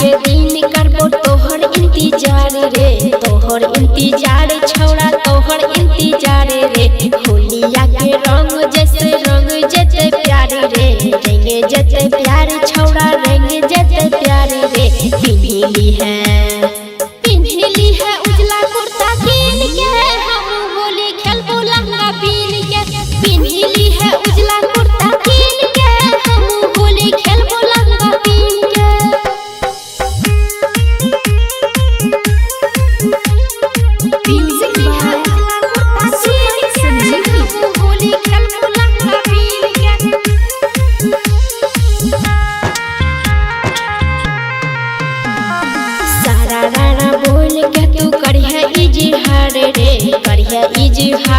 के दिन करबो तोहर इंतजार रे, तोहर इंतजार छौड़ा तोहर इंतजार रे। होलिया के रंग जैसे रंग जते प्यार रे, रंगे जते प्यार छौड़ा रंग जते प्यार रे। पिन्हली है उजला कुर्ता कीन के, हम होली खेलबो लहंगा पीन के। पिन्हली है उजला कुर्ता कीन के, हम होली खेलबो लहंगा पीन के। पिन्हली है उजला कुर्ता कीन के, हम होली खेलबो लहंगा पीन के। सारा राणा बोल के तू करिया इजहार रे, करिया इजहार